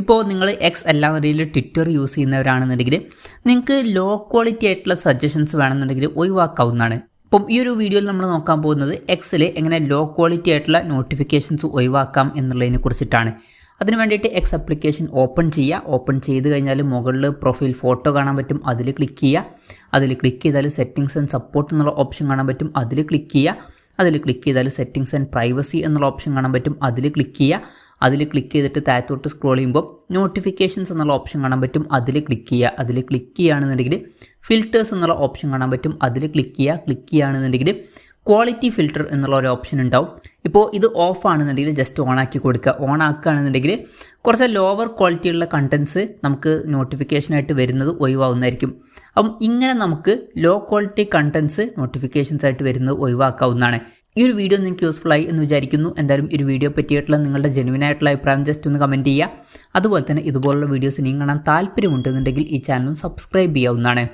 ഇപ്പോൾ നിങ്ങൾ എക്സ് അല്ലാന്നുണ്ടെങ്കിൽ ട്വിറ്റർ യൂസ് ചെയ്യുന്നവരാണെന്നുണ്ടെങ്കിൽ നിങ്ങൾക്ക് ലോ ക്വാളിറ്റി ആയിട്ടുള്ള സജഷൻസ് വേണമെന്നുണ്ടെങ്കിൽ ഒഴിവാക്കാവുന്നതാണ്. അപ്പം ഈ ഒരു വീഡിയോയിൽ നമ്മൾ നോക്കാൻ പോകുന്നത് എക്സിൽ എങ്ങനെ ലോ ക്വാളിറ്റി ആയിട്ടുള്ള നോട്ടിഫിക്കേഷൻസ് ഒഴിവാക്കാം എന്നുള്ളതിനെ കുറിച്ചിട്ടാണ്. അതിന് വേണ്ടിയിട്ട് എക്സ് ആപ്ലിക്കേഷൻ ഓപ്പൺ ചെയ്യുക. ഓപ്പൺ ചെയ്ത് കഴിഞ്ഞാൽ മുകളിൽ പ്രൊഫൈൽ ഫോട്ടോ കാണാൻ പറ്റും, അതിൽ ക്ലിക്ക് ചെയ്യുക. അതിൽ ക്ലിക്ക് ചെയ്താൽ സെറ്റിങ്സ് ആൻഡ് സപ്പോർട്ട് എന്നുള്ള ഓപ്ഷൻ കാണാൻ പറ്റും, അതിൽ ക്ലിക്ക് ചെയ്യുക. അതിൽ ക്ലിക്ക് ചെയ്താൽ സെറ്റിങ്സ് ആൻഡ് പ്രൈവസി എന്നുള്ള ഓപ്ഷൻ കാണാൻ പറ്റും, അതിൽ ക്ലിക്ക് ചെയ്യുക. അതിൽ ക്ലിക്ക് ചെയ്തിട്ട് താഴത്തോട്ട് സ്ക്രോൾ ചെയ്യുമ്പോൾ നോട്ടിഫിക്കേഷൻസ് എന്നുള്ള ഓപ്ഷൻ കാണാൻ പറ്റും, അതിൽ ക്ലിക്ക് ചെയ്യുക. അതിൽ ക്ലിക്ക് ചെയ്യുകയാണെന്നുണ്ടെങ്കിൽ ഫിൽറ്റേഴ്സ് എന്നുള്ള ഓപ്ഷൻ കാണാൻ പറ്റും, അതിൽ ക്ലിക്ക് ചെയ്യുക. ക്ലിക്ക് ചെയ്യുകയാണെന്നുണ്ടെങ്കിൽ ക്വാളിറ്റി ഫിൽറ്റർ എന്നുള്ള ഒരു ഓപ്ഷൻ ഉണ്ടാവും. ഇപ്പോൾ ഇത് ഓഫ് ആണെന്നുണ്ടെങ്കിൽ ജസ്റ്റ് ഓൺ ആക്കി കൊടുക്കുക. ഓൺ ആക്കുകയാണെന്നുണ്ടെങ്കിൽ കുറച്ച് ലോവർ ക്വാളിറ്റിയുള്ള കണ്ടൻസ് നമുക്ക് നോട്ടിഫിക്കേഷനായിട്ട് വരുന്നത് ഒഴിവാകുന്നതായിരിക്കും. അപ്പം ഇങ്ങനെ നമുക്ക് ലോ ക്വാളിറ്റി കണ്ടൻസ് നോട്ടിഫിക്കേഷൻസ് ആയിട്ട് വരുന്നത് ഒഴിവാക്കാവുന്നതാണ്. ഈ ഒരു വീഡിയോ നിങ്ങൾക്ക് യൂസ്ഫുൾ ആയി എന്ന് വിചാരിക്കുന്നു. എന്തായാലും ഈ ഒരു വീഡിയോ പറ്റിയിട്ടുള്ള നിങ്ങളുടെ ജെനുവിൻ ആയിട്ടുള്ള അഭിപ്രായം ജസ്റ്റ് ഒന്ന് കമൻറ്റ് ചെയ്യുക. അതുപോലെ തന്നെ ഇതുപോലുള്ള വീഡിയോസ് നിങ്ങൾ കാണാൻ താല്പര്യമുണ്ടെന്നുണ്ടെങ്കിൽ ഈ ചാനൽ സബ്സ്ക്രൈബ് ചെയ്യാവുന്നതാണ്.